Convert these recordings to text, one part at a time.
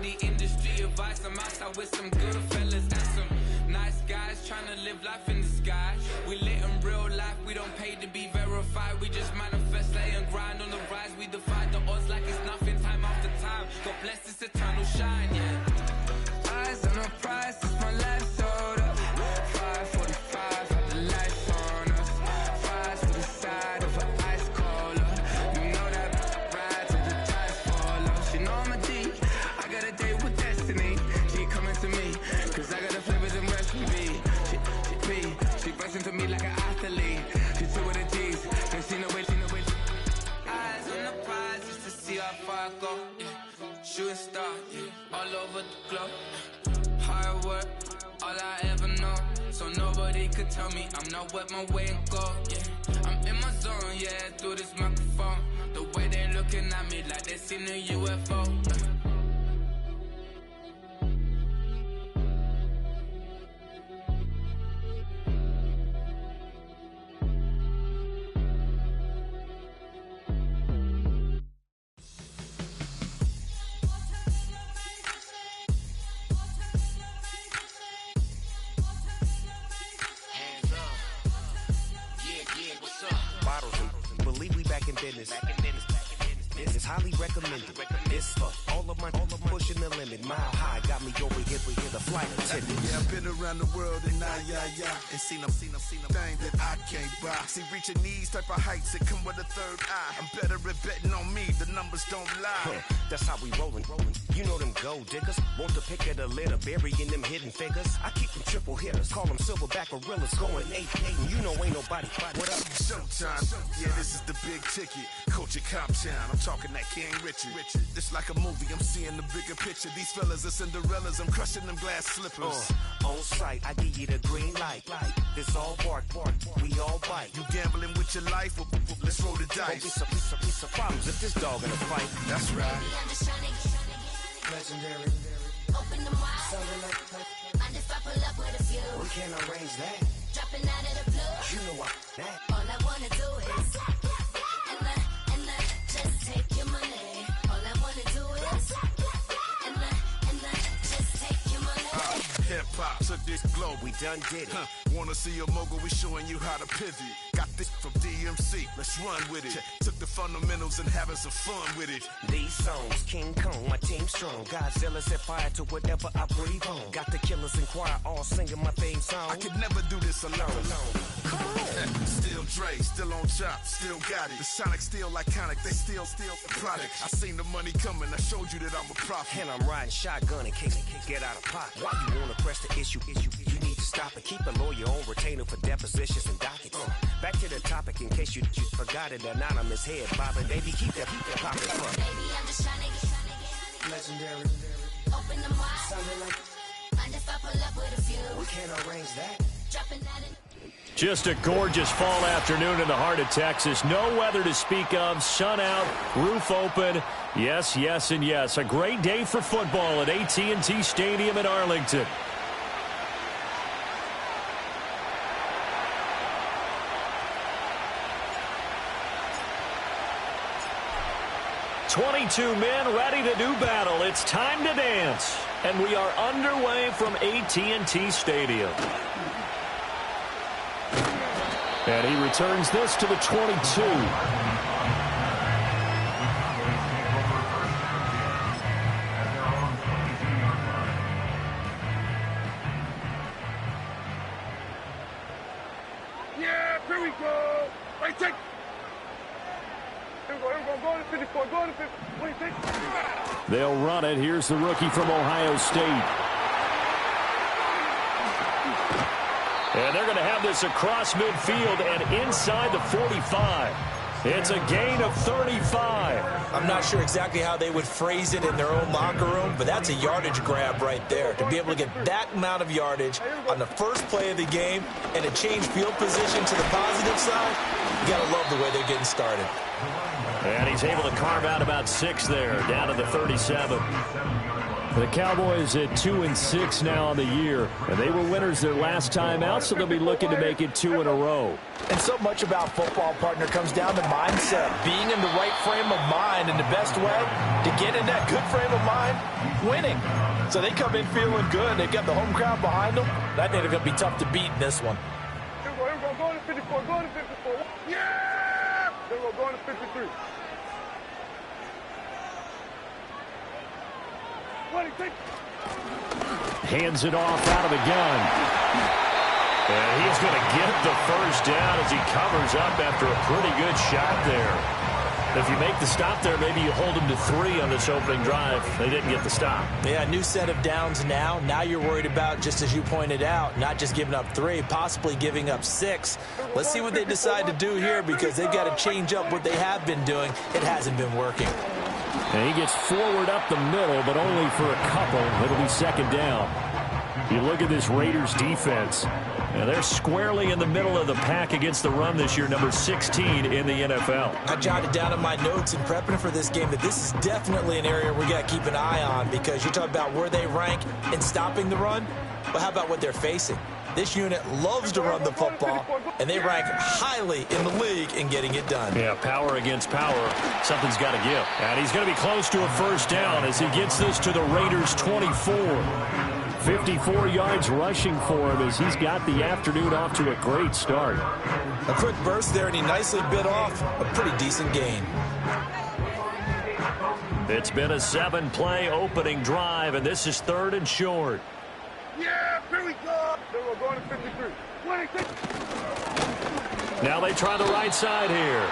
giving the industry advice. I'm outside with some good fellas and some nice guys trying to live life in the sky. We lit in real life, we don't pay to be verified. We just manifest, lay and grind on the rise. We defy the odds like it's nothing, time after time. God bless this eternal shine, yeah. Eyes on the prize, it's my life sold up. 5:45, had the lights on us. Fries to the side of an ice cola. You know that ride till the tires fall off. She know I'm a G, I got a date with destiny. She coming to me, cause I got the flavors and recipe. She bustin' to me like an athlete. She two with the G's, and she know it. Eyes on the prize just to see how far I go, yeah. Shooting star, yeah, all over the globe. Hard work, all I ever know. So nobody could tell me I'm not what my way and go, yeah. I'm in my zone, yeah, through this microphone. The way they looking at me like they seen a UFO, yeah. Business. It's highly recommended. It's for all of my pushing the limit. Mile high got me over here with the flight attendant. Yeah, I've been around the world and and seen them thing that I can't buy. See, reaching these type of heights that come with a third eye. I'm better at betting on me. The numbers don't lie. That's how we rollin'. You know them gold diggers. Want to pick at a litter, burying them hidden figures. I keep them triple hitters. Call them silverback gorillas. Going 8-8, and you know ain't nobody. What up? Showtime. Yeah, this is the big ticket. Coach at Comptown. I'm talking that King Richard. It's like a movie. I'm seeing the bigger picture. These fellas are Cinderellas. I'm crushing them glass slippers. On sight, I give you the green light. This all bark. We all bite. You gambling with your life? Well, let's roll the dice. Piece of problems if this dog in a fight. That's right. I'm just trying to get Legendary. Open them wide. Something like And if I pull up with a few, we can't arrange that. dropping out of the blue. You know what? That. All I wanna do is and just take your money. All I wanna do is and just take your money. Hip-hop took this globe. We done did it. Wanna see a mogul? We showing you how to pivot. Got this from DMC. Let's run with it. Took the fundamentals and having some fun with it. These songs, King Kong, my team strong. Godzilla set fire to whatever I breathe on. Got the killers in choir all singing my theme song. I could never do this alone. Still Dre, still on top, still got it. The Sonic still iconic, they still the product. I seen the money coming, I showed you that I'm a prophet. And I'm riding shotgun in case it get out of pocket. Why you wanna press the issue? You need to stop it. Keep a lawyer on retainer for depositions and dockets. Back to the topic in case you forgot it. Anonymous head bobbing, baby, keep that popping front. Baby, I'm just trying to get Legendary. open them wide. Something like And if I pull up with a few, we can't arrange that. dropping out of Just a gorgeous fall afternoon in the heart of Texas. No weather to speak of. Sun out, roof open. Yes, yes, and yes. A great day for football at AT&T Stadium in Arlington. "22 men ready to do battle. It's time to dance." And we are underway from AT&T Stadium. And he returns this to the 22. Yeah, here we go. Right, take. Here we go. Go to 54. Go to 50. Wait, take. They'll run it. Here's the rookie from Ohio State. And they're going to have this across midfield and inside the 45. It's a gain of 35. I'm not sure exactly how they would phrase it in their own locker room, but that's a yardage grab right there. To be able to get that amount of yardage on the first play of the game and to change field position to the positive side, you got to love the way they're getting started. And he's able to carve out about 6 there, down to the 37. The Cowboys at 2-6 now on the year, and they were winners their last time out, so they'll be looking to make it 2 in a row. And so much about football, partner, comes down to mindset. Being in the right frame of mind, and the best way to get in that good frame of mind, winning. So they come in feeling good. They've got the home crowd behind them. I think they're going to be tough to beat in this one. Here we go, go to 54, go to 54. Yeah! Here we go, going to 53. Hands it off out of the gun. And he's going to get the first down as he covers up after a pretty good shot there. If you make the stop there, maybe you hold them to 3 on this opening drive. They didn't get the stop. Yeah, new set of downs now. Now you're worried about, just as you pointed out, not just giving up 3, possibly giving up 6. Let's see what they decide to do here, because they've got to change up what they have been doing. It hasn't been working. And he gets forward up the middle, but only for a couple. It'll be second down. You look at this Raiders defense. And they're squarely in the middle of the pack against the run this year, number 16 in the NFL. I jotted down in my notes in prepping for this game that this is definitely an area we got to keep an eye on, because you talk about where they rank in stopping the run. But how about what they're facing? This unit loves to run the football, and they rank highly in the league in getting it done. Yeah, power against power. Something's got to give. And he's going to be close to a first down as he gets this to the Raiders' 24. 54 yards rushing for him as he's got the afternoon off to a great start. A quick burst there, and he nicely bit off a pretty decent gain. It's been a 7-play opening drive, and this is 3rd and short. Yeah, here we go. Then we're going to 53. 26. Now they try the right side here.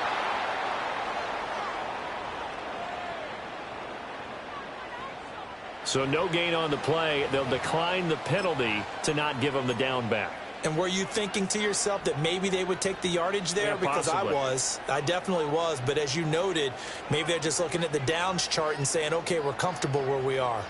So no gain on the play. They'll decline the penalty to not give them the down back. And were you thinking to yourself that maybe they would take the yardage there? Yeah, because possibly. I definitely was. But as you noted, maybe they're just looking at the downs chart and saying, okay, we're comfortable where we are.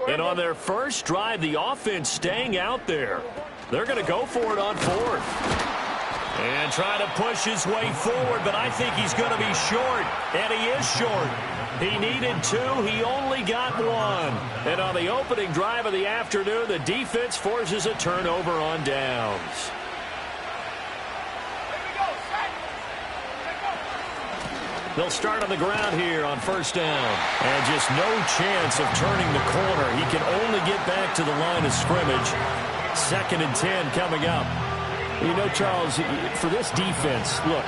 And on their first drive, the offense staying out there. They're going to go for it on 4th. And trying to push his way forward, but I think he's going to be short. And he is short. He needed 2. He only got 1. And on the opening drive of the afternoon, the defense forces a turnover on downs. They'll start on the ground here on first down. And just no chance of turning the corner. He can only get back to the line of scrimmage. 2nd and 10 coming up. You know, Charles, for this defense, look,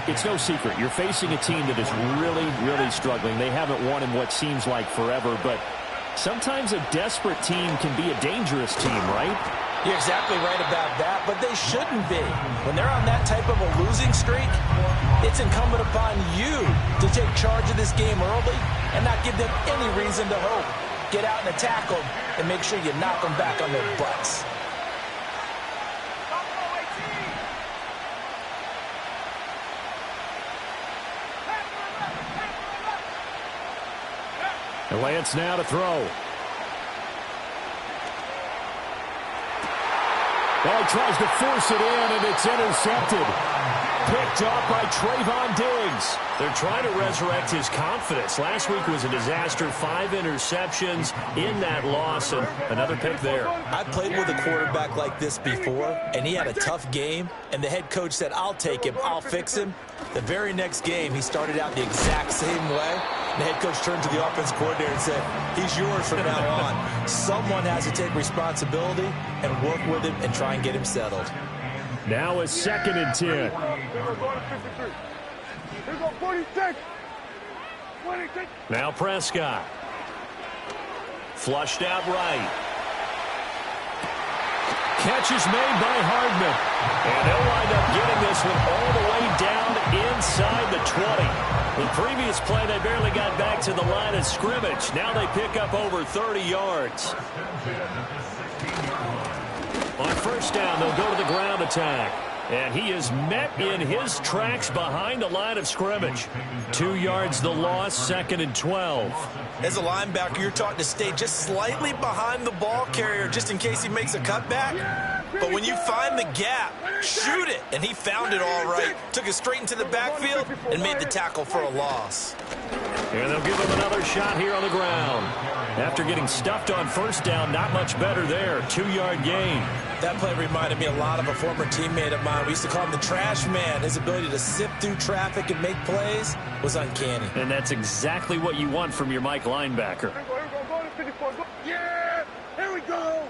it's no secret. You're facing a team that is really, really struggling. They haven't won in what seems like forever, but sometimes a desperate team can be a dangerous team, right? You're exactly right about that, but they shouldn't be. When they're on that type of a losing streak, it's incumbent upon you to take charge of this game early and not give them any reason to hope. Get out and attack them and make sure you knock them back on their butts. And Lance now to throw. Well, he tries to force it in, and it's intercepted. Picked off by Trayvon Diggs. They're trying to resurrect his confidence. Last week was a disaster. 5 interceptions in that loss, and another pick there. I played with a quarterback like this before, and he had a tough game, and the head coach said, I'll take him, I'll fix him. The very next game, he started out the exact same way. The head coach turned to the offense coordinator and said, he's yours from now on. Someone has to take responsibility and work with him and try and get him settled. Now a 2nd and 10. Here we go to 53. Here we go 46. 26. Now Prescott. Flushed out right. Catch is made by Hardman. And they'll wind up getting this one all the way down inside the 20. The previous play, they barely got back to the line of scrimmage. Now they pick up over 30 yards. On first down, they'll go to the ground attack. And he is met in his tracks behind the line of scrimmage. 2 yards the loss, 2nd and 12. As a linebacker, you're taught to stay just slightly behind the ball carrier just in case he makes a cutback. But when you find the gap, shoot it. And he found it all right. Took it straight into the backfield and made the tackle for a loss. And they'll give him another shot here on the ground. After getting stuffed on first down, not much better there. 2-yard gain. That play reminded me a lot of a former teammate of mine. We used to call him the trash man. His ability to sift through traffic and make plays was uncanny. And that's exactly what you want from your Mike linebacker. Yeah, here we go.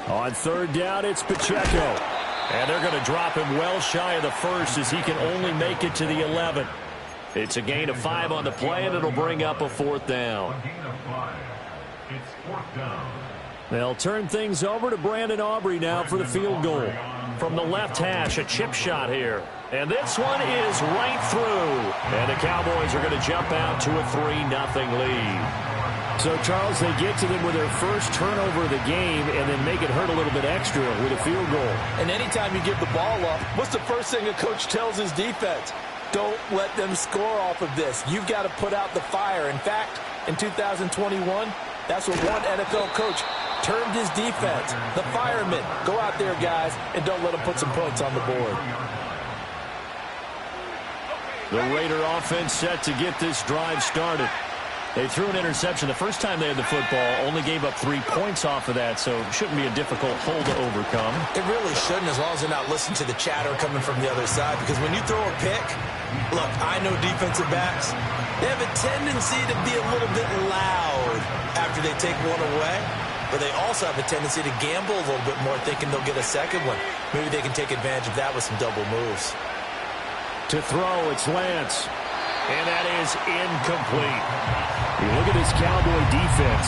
On 3rd down, it's Pacheco. And they're going to drop him well shy of the first as he can only make it to the 11. It's a gain of 5 on the play, and it'll bring up a 4th down. They'll turn things over to Brandon Aubrey now for the field goal. From the left hash, a chip shot here. And this one is right through. And the Cowboys are going to jump out to a 3-0 lead. So, Charles, they get to them with their first turnover of the game and then make it hurt a little bit extra with a field goal. And anytime you give the ball up, what's the first thing a coach tells his defense? Don't let them score off of this. You've got to put out the fire. In fact, in 2021, that's what one NFL coach termed his defense. The firemen. Go out there, guys, and don't let them put some points on the board. The Raider offense set to get this drive started. They threw an interception the first time they had the football, only gave up 3 points off of that, so it shouldn't be a difficult hole to overcome. It really shouldn't, as long as they're not listening to the chatter coming from the other side, because when you throw a pick, look, I know defensive backs, they have a tendency to be a little bit loud after they take one away, but they also have a tendency to gamble a little bit more, thinking they'll get a second one. Maybe they can take advantage of that with some double moves. To throw, it's Lance. And that is incomplete. You look at this Cowboy defense.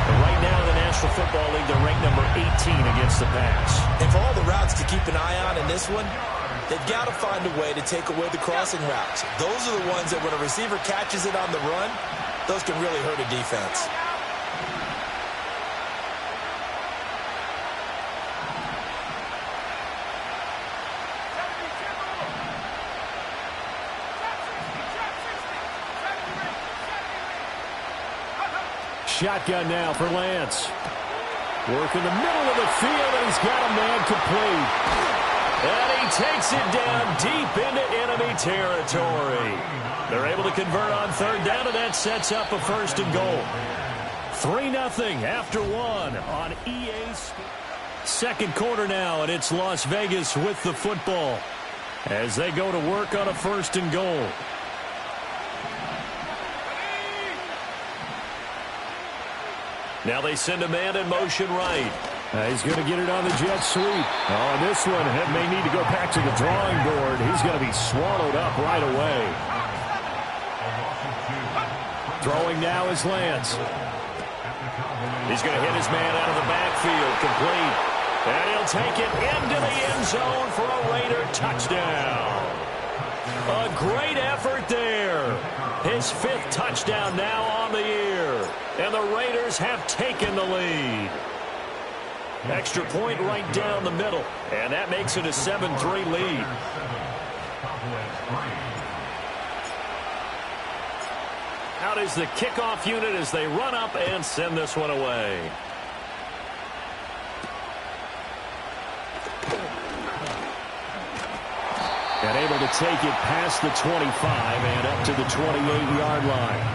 And right now in the National Football League, they're ranked number 18 against the pass. And for all the routes to keep an eye on in this one, they've got to find a way to take away the crossing routes. Those are the ones that when a receiver catches it on the run, those can really hurt a defense. Shotgun now for Lance. Work in the middle of the field, and he's got a man complete. And he takes it down deep into enemy territory. They're able to convert on 3rd down, and that sets up a 1st and goal. 3-0 after 1 on EA Sports. 2nd quarter now, and it's Las Vegas with the football as they go to work on a 1st and goal. Now they send a man in motion right. He's going to get it on the jet sweep. Oh, and this one may need to go back to the drawing board. He's going to be swallowed up right away. Throwing now is Lance. He's going to hit his man out of the backfield, complete. And he'll take it into the end zone for a Raider touchdown. A great effort there. His 5th touchdown now on the year. And the Raiders have taken the lead. Extra point right down the middle. And that makes it a 7-3 lead. Out is the kickoff unit as they run up and send this one away. And able to take it past the 25 and up to the 28-yard line.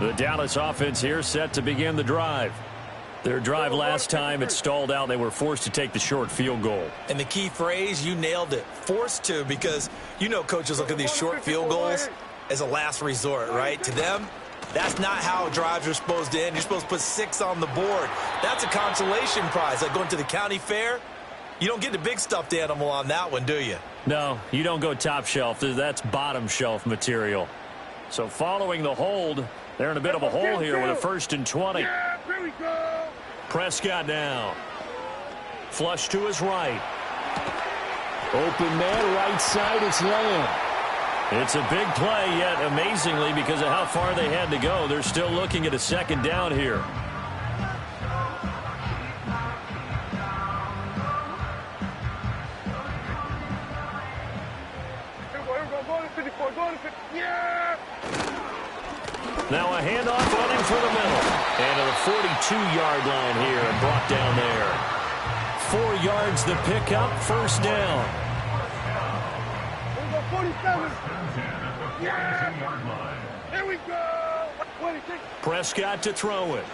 The Dallas offense here set to begin the drive. Their drive last time, it stalled out. They were forced to take the short field goal. And the key phrase, you nailed it, forced to, because you know coaches look at these short field goals as a last resort, right? To them, that's not how drives are supposed to end. You're supposed to put 6 on the board. That's a consolation prize. Like going to the county fair, you don't get the big stuffed animal on that one, do you? No, you don't go top shelf. That's bottom shelf material. So following the hold, they're in a bit of a hole here with a 1st and 20. Yeah, here we go. Prescott now. Flush to his right. Open man, right side, it's Lamb. It's a big play, yet amazingly, because of how far they had to go, they're still looking at a second down here. Now a handoff running for the middle. And to the 42-yard line here and brought down there. 4 yards the pickup, first down. 47. Yeah. Here we go. Prescott to throw it.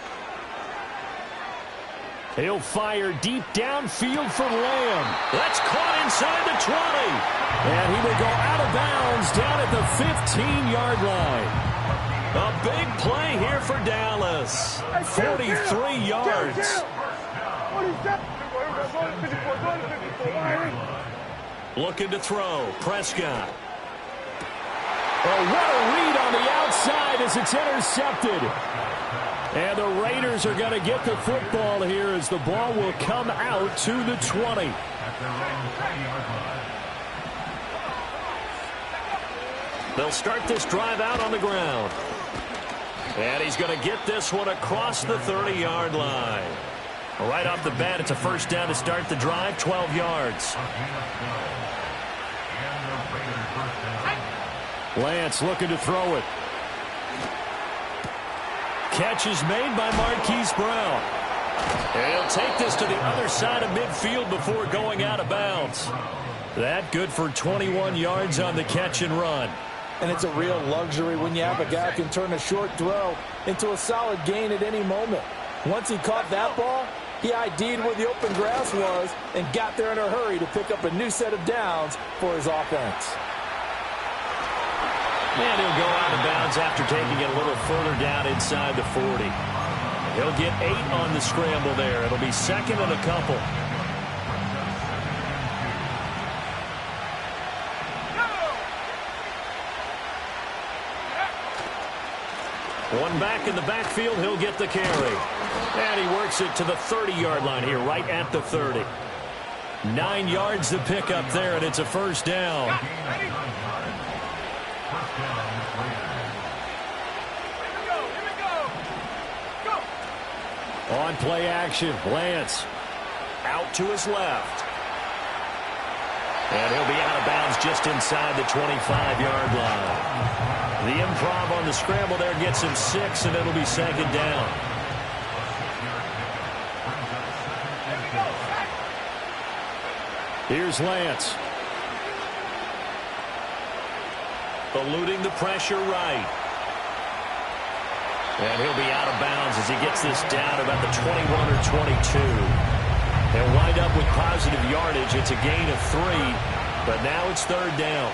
He'll fire deep downfield for Lamb. That's caught inside the 20. And he will go out of bounds down at the 15-yard line. A big play here for Dallas. 43 yards. Looking to throw. Prescott. Oh, what a read on the outside as it's intercepted. And the Raiders are going to get the football here as the ball will come out to the 20. They'll start this drive out on the ground. And he's going to get this one across the 30-yard line. Right off the bat, it's a first down to start the drive, 12 yards. Lance looking to throw it. Catch is made by Marquise Brown. And he'll take this to the other side of midfield before going out of bounds. That good for 21 yards on the catch and run. And it's a real luxury when you have a guy who can turn a short throw into a solid gain at any moment. Once he caught that ball, he ID'd where the open grass was and got there in a hurry to pick up a new set of downs for his offense. And he'll go out of bounds after taking it a little further down inside the 40. He'll get 8 on the scramble there. It'll be second and a couple. One back in the backfield, he'll get the carry. And he works it to the 30-yard line here, right at the 30. 9 yards to pick up there, and it's a first down. On play action, Lance out to his left. And he'll be out of bounds just inside the 25-yard line. The improv on the scramble there gets him 6, and it'll be second down. Here's Lance. Eluding the pressure right. And he'll be out of bounds as he gets this down about the 21 or 22. They'll wind up with positive yardage. It's a gain of 3, but now it's third down.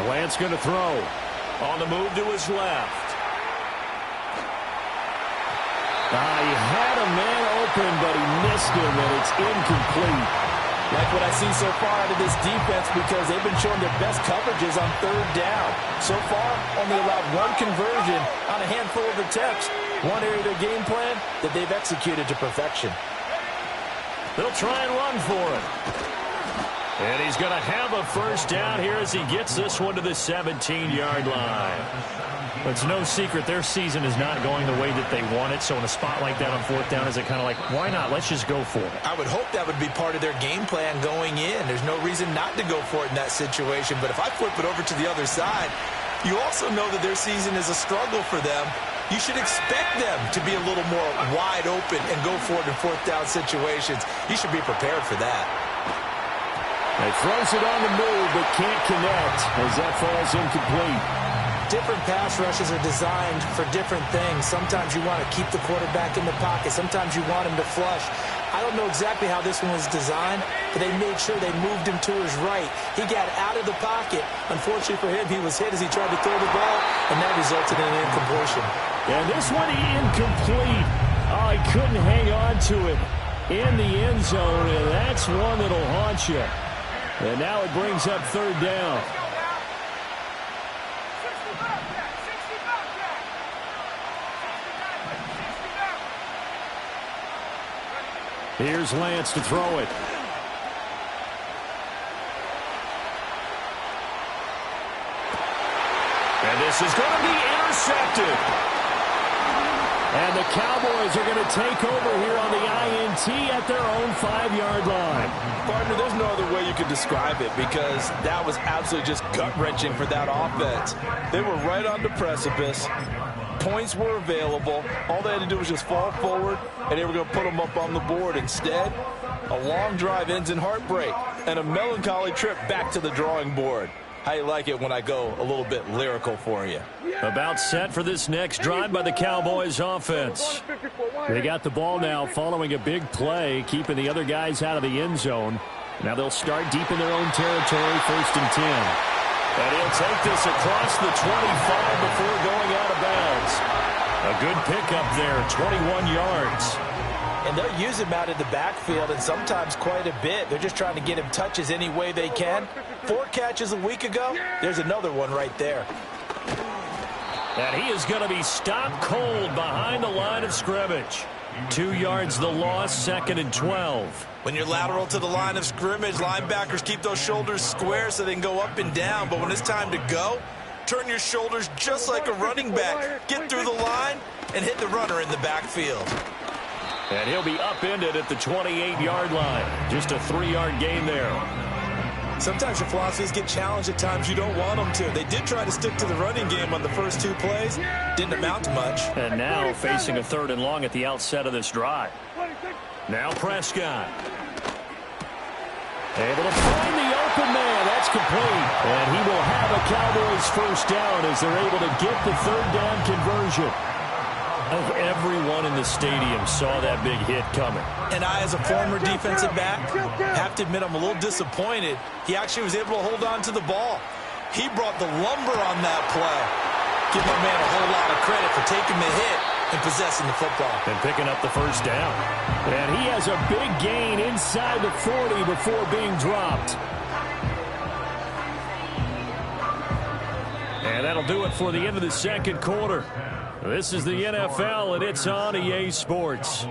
Lance going to throw. On the move to his left. He had a man open, but he missed him, and it's incomplete. Like what I see so far out of this defense, because they've been showing their best coverages on third down. So far, only allowed 1 conversion on a handful of attempts. One area of their game plan that they've executed to perfection. They'll try and run for it. And he's going to have a first down here as he gets this one to the 17-yard line. It's no secret their season is not going the way that they want it. So in a spot like that on fourth down, is it kind of like, why not? Let's just go for it. I would hope that would be part of their game plan going in. There's no reason not to go for it in that situation. But if I flip it over to the other side, you also know that their season is a struggle for them. You should expect them to be a little more wide open and go for it in fourth down situations. You should be prepared for that. He throws it on the move, but can't connect as that falls incomplete. Different pass rushes are designed for different things. Sometimes you want to keep the quarterback in the pocket. Sometimes you want him to flush. I don't know exactly how this one was designed, but they made sure they moved him to his right. He got out of the pocket. Unfortunately for him, he was hit as he tried to throw the ball, and that resulted in an incompletion. And this one incomplete. Oh, he couldn't hang on to it in the end zone, and that's one that'll haunt you. And now it brings up third down. Here's Lance to throw it. And this is going to be intercepted. And the Cowboys are going to take over here on the INT at their own 5-yard line. Partner, there's no other way you could describe it because that was absolutely just gut-wrenching for that offense. They were right on the precipice. Points were available. All they had to do was just fall forward, and they were going to put them up on the board. Instead, a long drive ends in heartbreak and a melancholy trip back to the drawing board. How you like it when I go a little bit lyrical for you? About set for this next drive by the Cowboys offense. They got the ball now following a big play, keeping the other guys out of the end zone. Now they'll start deep in their own territory, 1st and 10. And he'll take this across the 25 before going out of bounds. A good pickup there, 21 yards. And they'll use him out in the backfield, and sometimes quite a bit. They're just trying to get him touches any way they can. 4 catches a week ago. There's another one right there. And he is going to be stopped cold behind the line of scrimmage. 2 yards the loss, 2nd and 12. When you're lateral to the line of scrimmage, linebackers keep those shoulders square so they can go up and down. But when it's time to go, turn your shoulders just like a running back. Get through the line and hit the runner in the backfield. And he'll be upended at the 28-yard line. Just a 3-yard gain there. Sometimes your philosophies get challenged at times you don't want them to. They did try to stick to the running game on the first 2 plays. Didn't amount to much. And now facing a 3rd and long at the outset of this drive. Now Prescott. Able to find the open man. That's complete. And he will have a Cowboys first down as they're able to get the 3rd down conversion. Of everyone in the stadium saw that big hit coming. And I, as a former defensive back, have to admit I'm a little disappointed. He actually was able to hold on to the ball. He brought the lumber on that play. Give my man a whole lot of credit for taking the hit and possessing the football. And picking up the first down. And he has a big gain inside the 40 before being dropped. And that'll do it for the end of the 2nd quarter. This is the NFL, and it's on EA Sports.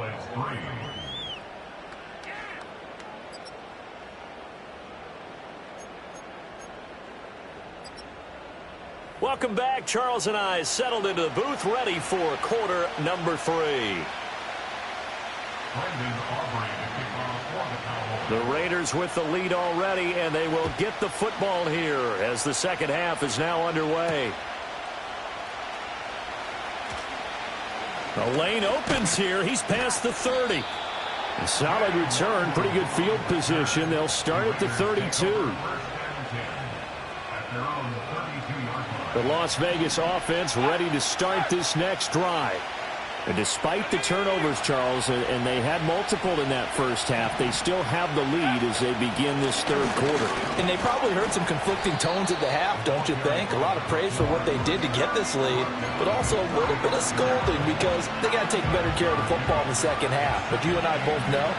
Welcome back. Charles and I settled into the booth, ready for quarter number 3. The Raiders with the lead already, and they will get the football here as the second half is now underway. The lane opens here. He's past the 30. A solid return. Pretty good field position. They'll start at the 32. The Las Vegas offense ready to start this next drive. And despite the turnovers, Charles, and they had multiple in that first half, they still have the lead as they begin this 3rd quarter. And they probably heard some conflicting tones at the half, don't you think? A lot of praise for what they did to get this lead, but also a little bit of scolding because they got to take better care of the football in the second half. But you and I both know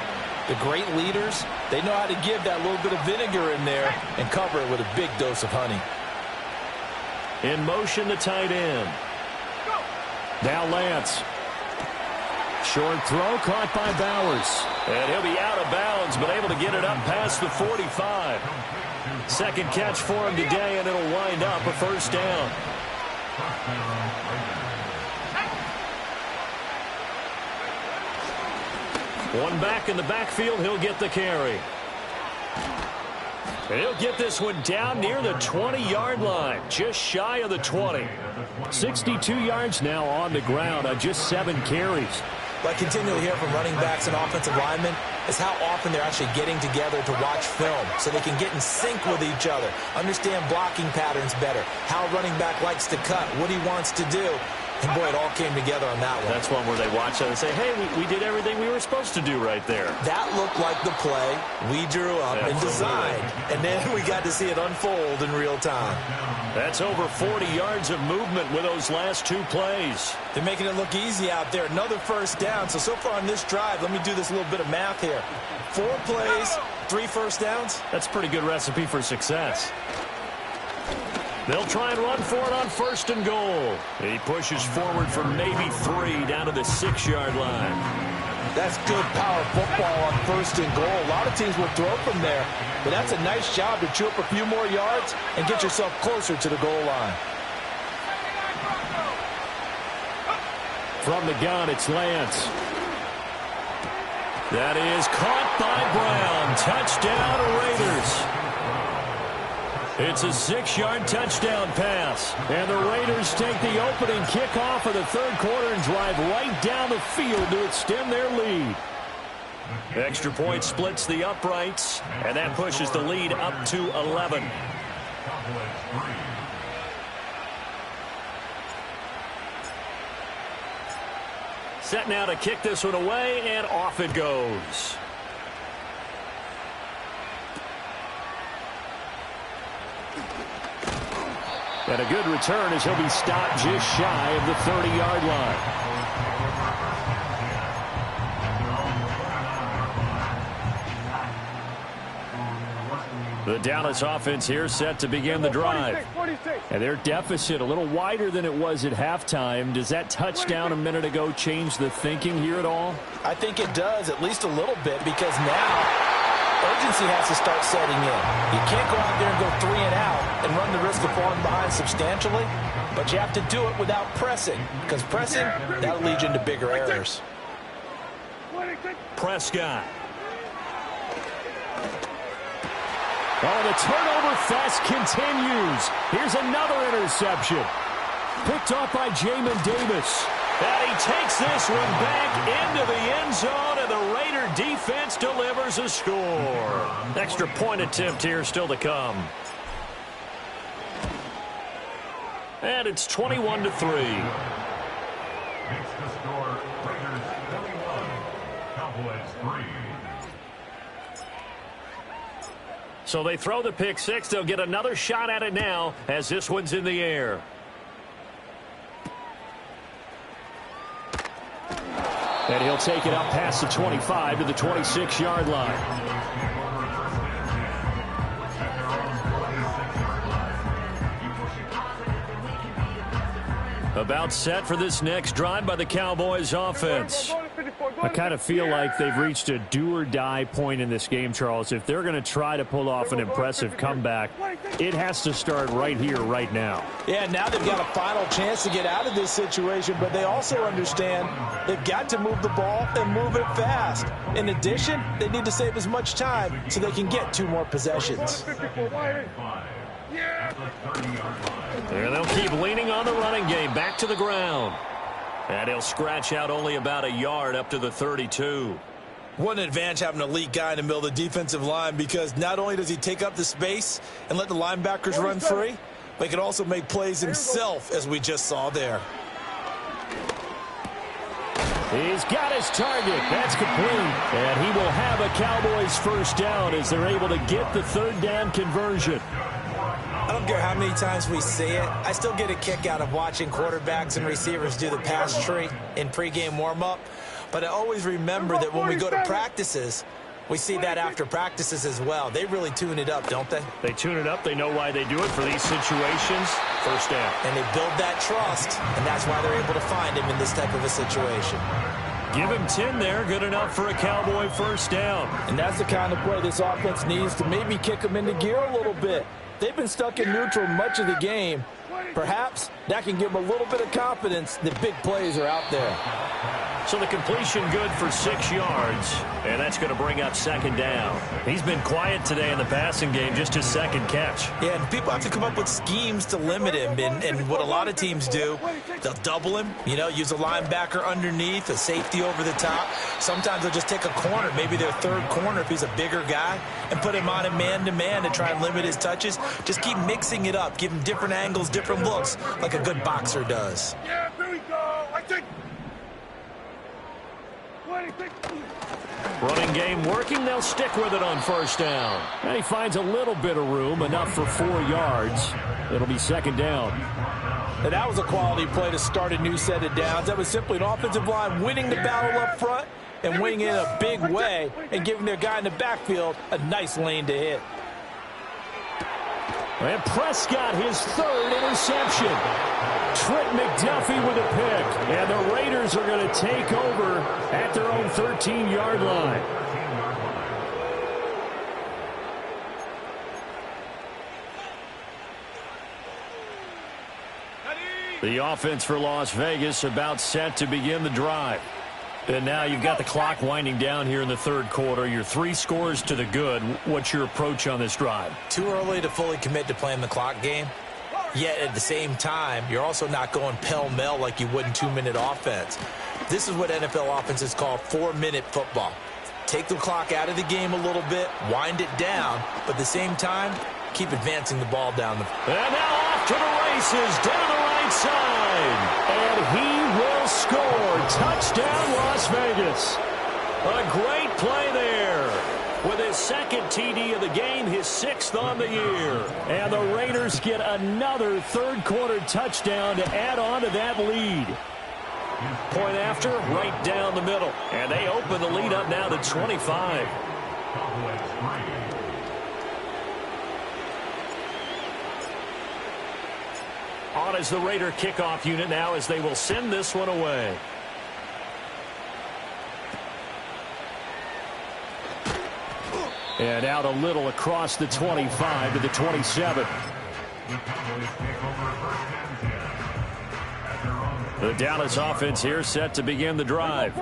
the great leaders, they know how to give that little bit of vinegar in there and cover it with a big dose of honey. In motion, the tight end. Now Lance. Short throw caught by Bowers. And he'll be out of bounds, but able to get it up past the 45. Second catch for him today, and it'll wind up a first down. One back in the backfield, he'll get the carry. And he'll get this one down near the 20-yard line, just shy of the 20. 62 yards now on the ground on just 7 carries. What I continually hear from running backs and offensive linemen is how often they're actually getting together to watch film so they can get in sync with each other, understand blocking patterns better, how a running back likes to cut, what he wants to do. And, boy, it all came together on that one. That's one where they watch it and say, hey, we did everything we were supposed to do right there. That looked like the play we drew up and designed. And then we got to see it unfold in real time. That's over 40 yards of movement with those last 2 plays. They're making it look easy out there. Another first down. So far on this drive, let me do this little bit of math here. 4 plays, 3 first downs. That's a pretty good recipe for success. They'll try and run for it on 1st and goal. He pushes forward for maybe 3 down to the 6-yard line. That's good power football on 1st and goal. A lot of teams will throw from there, but that's a nice job to chew up a few more yards and get yourself closer to the goal line. From the gun, it's Lance. That is caught by Brown. Touchdown, Raiders. It's a 6-yard touchdown pass. And the Raiders take the opening kickoff of the third quarter and drive right down the field to extend their lead. Extra point splits the uprights, and that pushes the lead up to 11. Set now to kick this one away, and off it goes. And a good return as he'll be stopped just shy of the 30-yard line. The Dallas offense here set to begin the drive. 46. And their deficit a little wider than it was at halftime. Does that touchdown a minute ago change the thinking here at all? I think it does, at least a little bit, because now urgency has to start setting in. You can't go out there and go 3 and out and run the risk of falling behind substantially, but you have to do it without pressing, because pressing, that'll lead you into bigger errors. Prescott. Oh, the turnover fest continues. Here's another interception. Picked off by Jamin Davis. And he takes this one back into the end zone, and the Raider defense delivers a score. Extra point attempt here still to come. And it's 21-3. Makes the score Raiders 21, Cowboys 3. So they throw the pick six. They'll get another shot at it now as this one's in the air. And he'll take it up past the 25 to the 26-yard line. About set for this next drive by the Cowboys offense. I kind of feel like they've reached a do-or-die point in this game, Charles. If they're going to try to pull off an impressive comeback, it has to start right here, right now. Yeah, now they've got a final chance to get out of this situation, but they also understand they've got to move the ball and move it fast. In addition, they need to save as much time so they can get 2 more possessions. And they'll keep leaning on the running game. Back to the ground. And he'll scratch out only about a yard up to the 32. What an advantage having an elite guy in the middle of the defensive line, because not only does he take up the space and let the linebackers run free, but he can also make plays himself, as we just saw there. He's got his target. That's complete. And he will have a Cowboys first down as they're able to get the third down conversion. I don't care how many times we see it. I still get a kick out of watching quarterbacks and receivers do the pass tree in pregame warm-up. But I always remember that when we go to practices, we see that after practices as well. They really tune it up, don't they? They tune it up. They know why they do it for these situations. First down. And they build that trust, and that's why they're able to find him in this type of a situation. Give him 10 there. Good enough for a Cowboy first down. And that's the kind of play this offense needs to maybe kick them into gear a little bit. They've been stuck in neutral much of the game. Perhaps that can give them a little bit of confidence that big plays are out there. So the completion good for 6 yards, and that's going to bring up second down. He's been quiet today in the passing game, just his second catch. Yeah, and people have to come up with schemes to limit him, and what a lot of teams do, they'll double him, use a linebacker underneath, a safety over the top. Sometimes they'll just take a corner, maybe their third corner if he's a bigger guy, and put him on a man-to-man to try and limit his touches. Just keep mixing it up, give him different angles, different looks, like a good boxer does. Yeah, here we go. I think. Running game working. They'll stick with it on first down. And he finds a little bit of room, enough for 4 yards. It'll be second down. And that was a quality play to start a new set of downs. That was simply an offensive line winning the battle up front and winning in a big way and giving their guy in the backfield a nice lane to hit. And Prescott, his third interception. Trent McDuffie with a pick. And the Raiders are going to take over at their own 13-yard line. The offense for Las Vegas about set to begin the drive. And now you've got the clock winding down here in the third quarter. Your 3 scores to the good. What's your approach on this drive? Too early to fully commit to playing the clock game. Yet at the same time, you're also not going pell-mell like you would in 2-minute offense. This is what NFL offenses call 4-minute football. Take the clock out of the game a little bit, wind it down, but at the same time, keep advancing the ball down the field. And now off to the races, down the right side. And he will score. Touchdown, Las Vegas. A great play there. With his second TD of the game, his 6th on the year. And the Raiders get another third-quarter touchdown to add on to that lead. Point after, right down the middle. And they open the lead up now to 25. On is the Raider kickoff unit now as they will send this one away. And out a little across the 25 to the 27. The Dallas offense here set to begin the drive.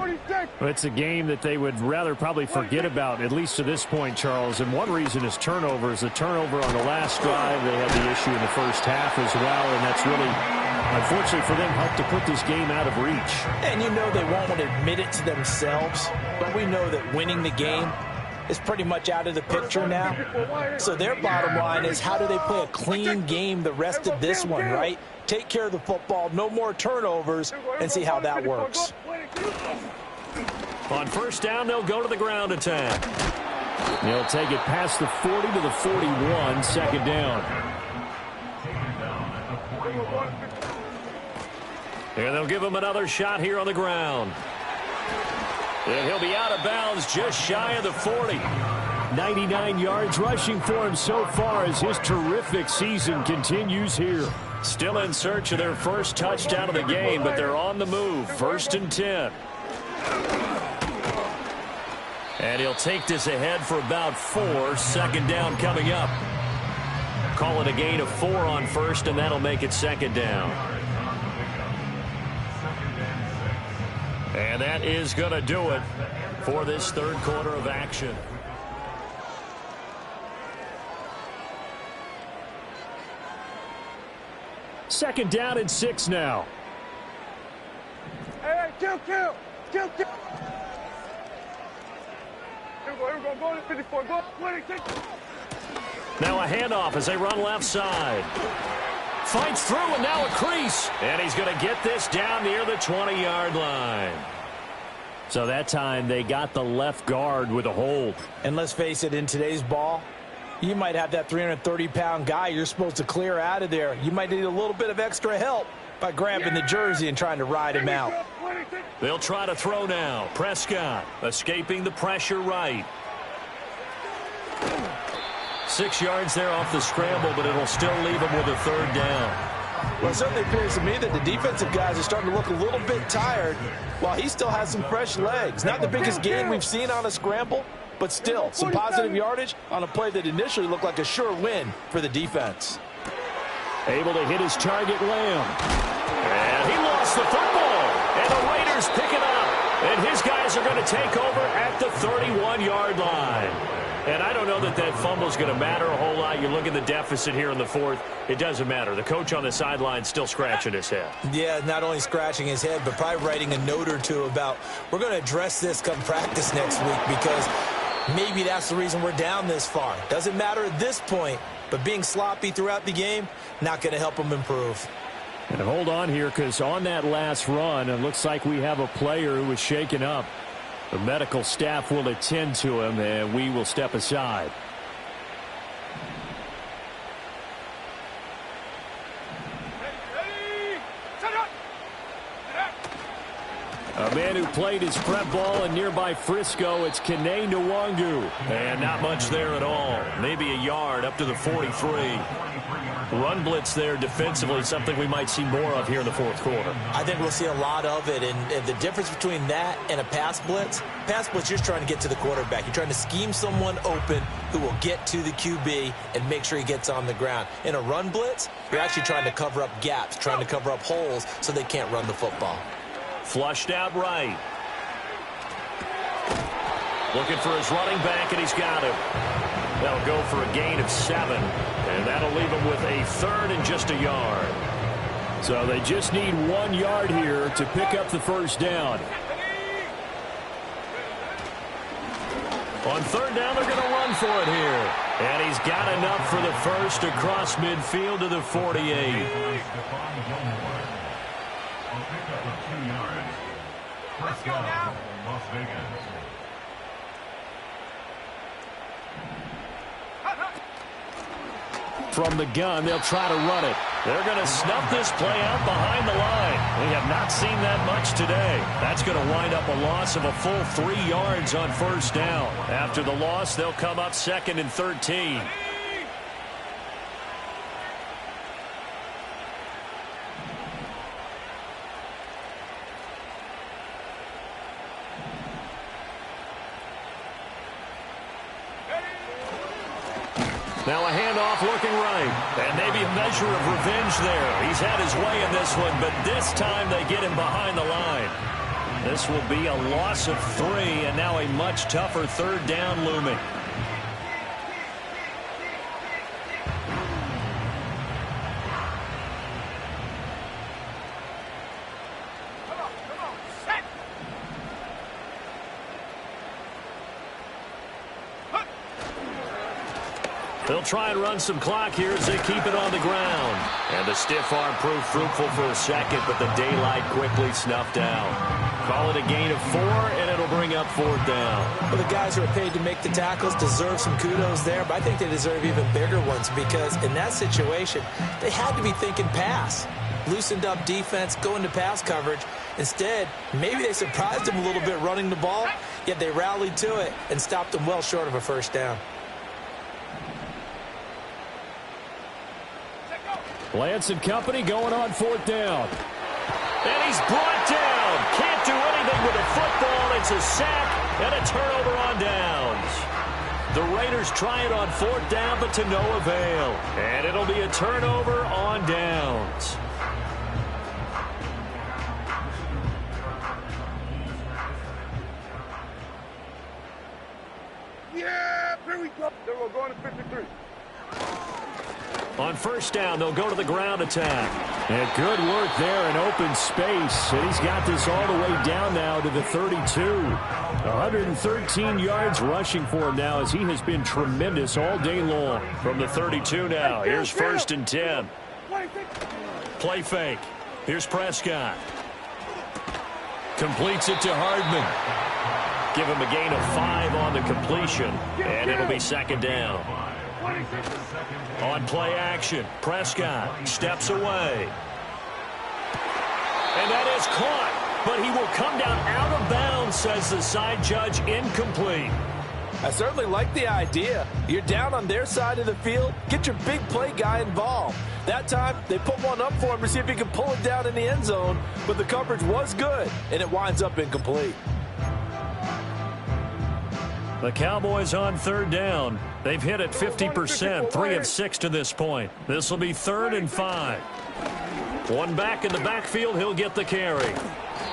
It's a game that they would rather probably forget about, at least to this point, Charles. And one reason is turnovers. The turnover on the last drive, they had the issue in the first half as well. And that's really, unfortunately for them, helped to put this game out of reach. And you know they won't want to admit it to themselves. But we know that winning the game is pretty much out of the picture now. So their bottom line is, how do they play a clean game the rest of this one, right? Take care of the football, no more turnovers, and see how that works. On first down, they'll go to the ground attack. They'll take it past the 40 to the 41, second down. And they'll give him another shot here on the ground. And he'll be out of bounds just shy of the 40. 99 yards rushing for him so far as his terrific season continues here. Still in search of their first touchdown of the game, but they're on the move. 1st and 10. And he'll take this ahead for about 4. Second down coming up. Call it a gain of 4 on first, and that'll make it second down. And that is going to do it for this third quarter of action. Second down and 6 now. Hey, kill. Here we go. Go to 54. Go. Now a handoff as they run left side. Fights through, and now a crease. And he's going to get this down near the 20-yard line. So that time they got the left guard with a hold. And let's face it, in today's ball, you might have that 330-pound guy you're supposed to clear out of there. You might need a little bit of extra help by grabbing the jersey and trying to ride him out. They'll try to throw now. Prescott escaping the pressure right. 6 yards there off the scramble, but it'll still leave him with a third down. Well, it certainly appears to me that the defensive guys are starting to look a little bit tired while he still has some fresh legs. Not the biggest gain we've seen on a scramble, but still some positive yardage on a play that initially looked like a sure win for the defense. Able to hit his target, Lamb. And he lost the football. And the Raiders pick it up. And his guys are going to take over at the 31-yard line. And I don't know that that fumble is going to matter a whole lot. You look at the deficit here in the fourth. It doesn't matter. The coach on the sideline still scratching his head. Yeah, not only scratching his head, but probably writing a note or two about, we're going to address this come practice next week, because maybe that's the reason we're down this far. Doesn't matter at this point, but being sloppy throughout the game, not going to help him improve. And hold on here, because on that last run, it looks like we have a player who was shaken up. The medical staff will attend to him, and we will step aside. A man who played his prep ball in nearby Frisco, it's Kene Nwangu. And not much there at all. Maybe a yard up to the 43. Run blitz there defensively, something we might see more of here in the fourth quarter. I think we'll see a lot of it, and the difference between that and a pass blitz, you're just trying to get to the quarterback. You're trying to scheme someone open who will get to the QB and make sure he gets on the ground. In a run blitz, you're actually trying to cover up gaps, trying to cover up holes so they can't run the football. Flushed out right. Looking for his running back, and he's got him. They'll go for a gain of 7, and that'll leave him with a third and just a yard. So they just need 1 yard here to pick up the first down. On third down, they're going to run for it here. And he's got enough for the first across midfield to the 48. From the gun, they'll try to run it. They're going to snuff this play out behind the line. We have not seen that much today. That's going to wind up a loss of a full 3 yards on first down. After the loss, they'll come up 2nd and 13. Now a handoff looking right. And maybe a measure of revenge there. He's had his way in this one, but this time they get him behind the line. This will be a loss of 3, and now a much tougher third down looming. They'll try and run some clock here as they keep it on the ground. And the stiff arm proved fruitful for a second, but the daylight quickly snuffed out. Call it a gain of 4, and it'll bring up 4th down. Well, the guys who are paid to make the tackles deserve some kudos there, but I think they deserve even bigger ones because in that situation, they had to be thinking pass. Loosened up defense, going to pass coverage. Instead, maybe they surprised them a little bit running the ball, yet they rallied to it and stopped them well short of a first down. Lance and company going on 4th down. And he's brought down. Can't do anything with a football. It's a sack and a turnover on downs. The Raiders try it on 4th down, but to no avail. And it'll be a turnover on downs. Yeah, here we go. Then we're going to 53. On first down, they'll go to the ground attack. And good work there in open space. And he's got this all the way down now to the 32. 113 yards rushing for him now as he has been tremendous all day long. From the 32 now, here's 1st and 10. Play fake. Here's Prescott. Completes it to Hardman. Give him a gain of 5 on the completion. And it'll be 2nd down. On play action, Prescott steps away. And that is caught, but he will come down out of bounds, says the side judge, incomplete. I certainly like the idea. You're down on their side of the field, get your big play guy involved. That time, they put one up for him to see if he can pull it down in the end zone, but the coverage was good, and it winds up incomplete. The Cowboys on 3rd down. They've hit it 50%, 3 of 6 to this point. This will be 3rd and 5. One back in the backfield, he'll get the carry.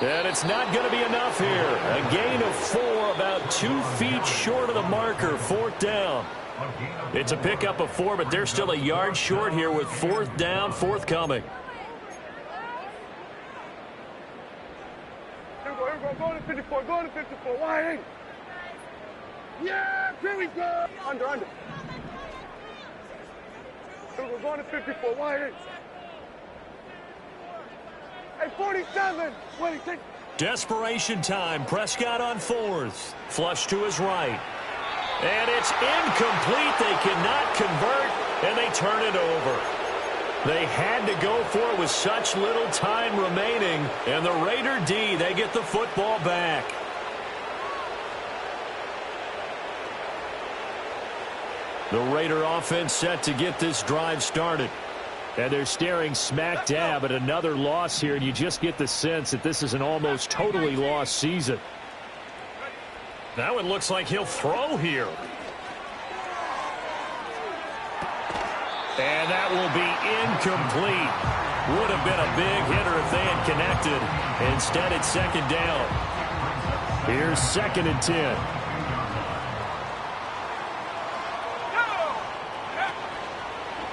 And it's not going to be enough here. A gain of 4, about 2 feet short of the marker, 4th down. It's a pickup of 4, but they're still a yard short here with 4th down, forthcoming. Here we go, going to 54, going to 54, wide. Yeah, here we go. Under. Here we go, going to 54, wide. Hey, 47. Wait, take. Desperation time. Prescott on 4th. Flush to his right. And it's incomplete. They cannot convert, and they turn it over. They had to go for it with such little time remaining. And the Raider D, they get the football back. The Raider offense set to get this drive started. And they're staring smack dab at another loss here, and you just get the sense that this is an almost totally lost season. Now it looks like he'll throw here. And that will be incomplete. Would have been a big hitter if they had connected. Instead, it's second down. Here's 2nd and 10.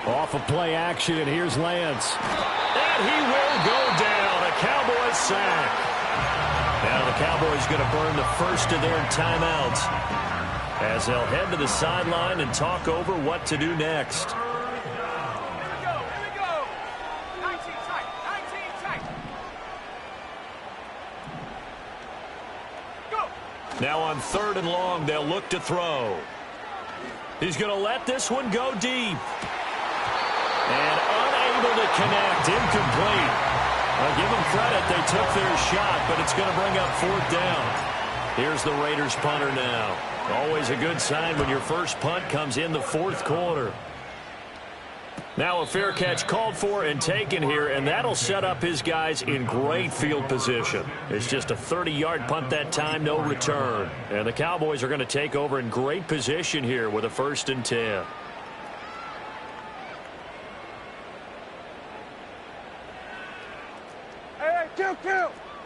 Off of play action, and here's Lance. And he will go down. A Cowboys sack. Now the Cowboys going to burn the first of their timeouts as they'll head to the sideline and talk over what to do next. Now on 3rd and long, they'll look to throw. He's going to let this one go deep. And unable to connect, incomplete. I'll give them credit, they took their shot, but it's going to bring up 4th down. Here's the Raiders punter now. Always a good sign when your first punt comes in the 4th quarter. Now a fair catch called for and taken here, and that'll set up his guys in great field position. It's just a 30-yard punt that time, no return. And the Cowboys are going to take over in great position here with a 1st and 10.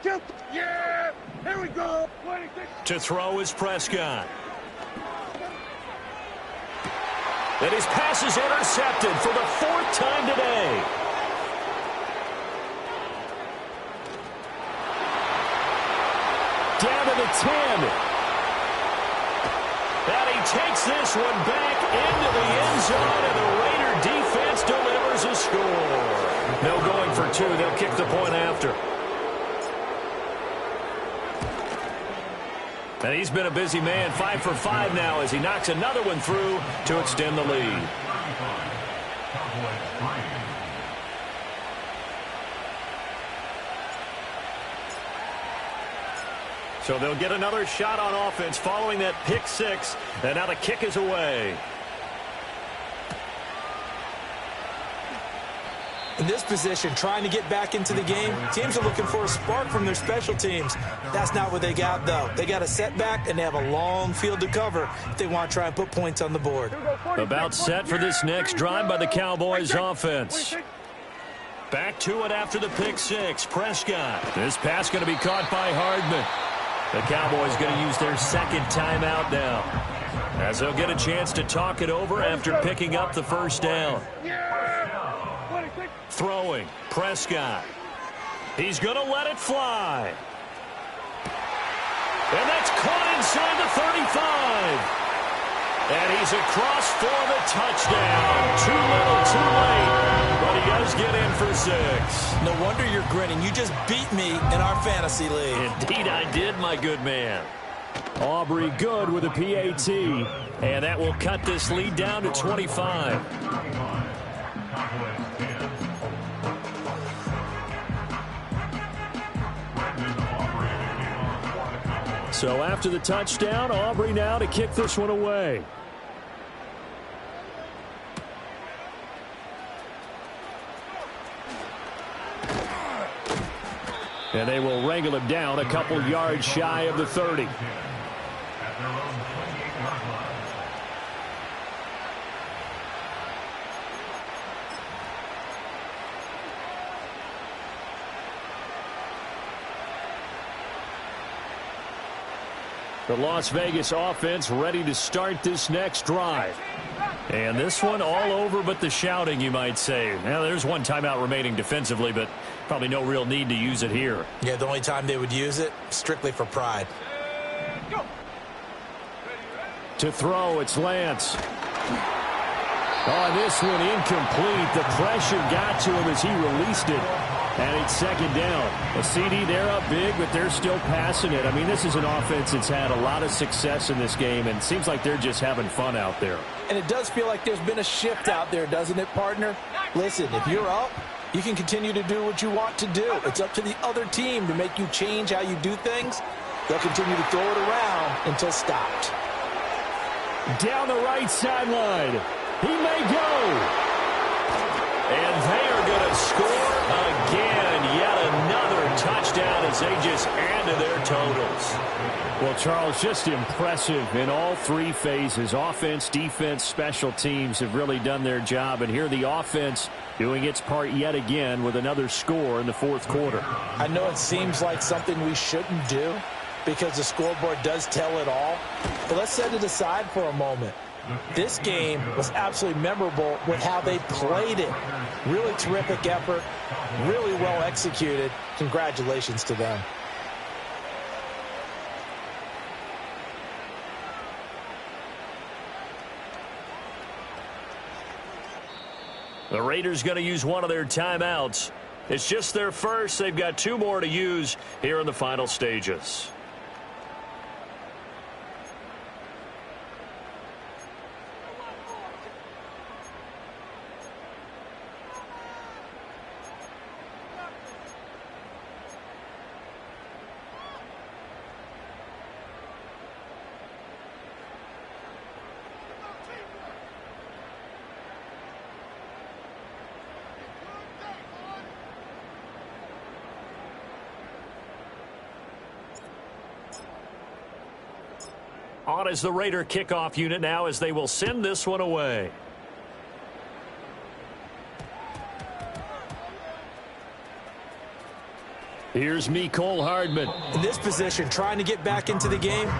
Kill. Yeah. Here we go. To throw is Prescott. And his pass is intercepted for the 4th time today. Down to the 10. And he takes this one back into the end zone, and the Raider defense delivers a score. No going for 2. They'll kick the point after. And he's been a busy man, 5 for 5 now as he knocks another one through to extend the lead. So they'll get another shot on offense following that pick 6, and now the kick is away. In this position, trying to get back into the game, teams are looking for a spark from their special teams. That's not what they got, though. They got a setback, and they have a long field to cover if they want to try and put points on the board. About set for this next drive by the Cowboys offense. Back to it after the pick 6. Prescott. This pass going to be caught by Hardman. The Cowboys going to use their 2nd timeout now, as they'll get a chance to talk it over after picking up the 1st down. Throwing, Prescott. He's going to let it fly. And that's caught inside the 35. And he's across for the touchdown. Too little, too late. But he does get in for 6. No wonder you're grinning. You just beat me in our fantasy league. Indeed I did, my good man. Aubrey good with a PAT. And that will cut this lead down to 25. So after the touchdown, Aubrey now to kick this one away. And they will wrangle him down a couple yards shy of the 30. The Las Vegas offense ready to start this next drive. And this one all over but the shouting, you might say. Now, there's one timeout remaining defensively, but probably no real need to use it here. Yeah, the only time they would use it, strictly for pride. To throw, it's Lance. Oh, this one incomplete. The pressure got to him as he released it. And it's 2nd down. A CD, they're up big, but they're still passing it. I mean, this is an offense that's had a lot of success in this game, and it seems like they're just having fun out there. And it does feel like there's been a shift out there, doesn't it, partner? Listen, if you're up, you can continue to do what you want to do. It's up to the other team to make you change how you do things. They'll continue to throw it around until stopped. Down the right sideline. He may go. And they are going to score again. Yet another touchdown as they just add to their totals. Well, Charles, just impressive in all three phases. Offense, defense, special teams have really done their job. And here the offense doing its part yet again with another score in the fourth quarter. I know it seems like something we shouldn't do because the scoreboard does tell it all. But let's set it aside for a moment. This game was absolutely memorable with how they played it. Really terrific effort, really well executed. Congratulations to them. The Raiders going to use one of their timeouts. It's just their first. They've got two more to use here in the final stages. On is the Raider kickoff unit now as they will send this one away. Here's Mecole Hardman. In this position, trying to get back into the game,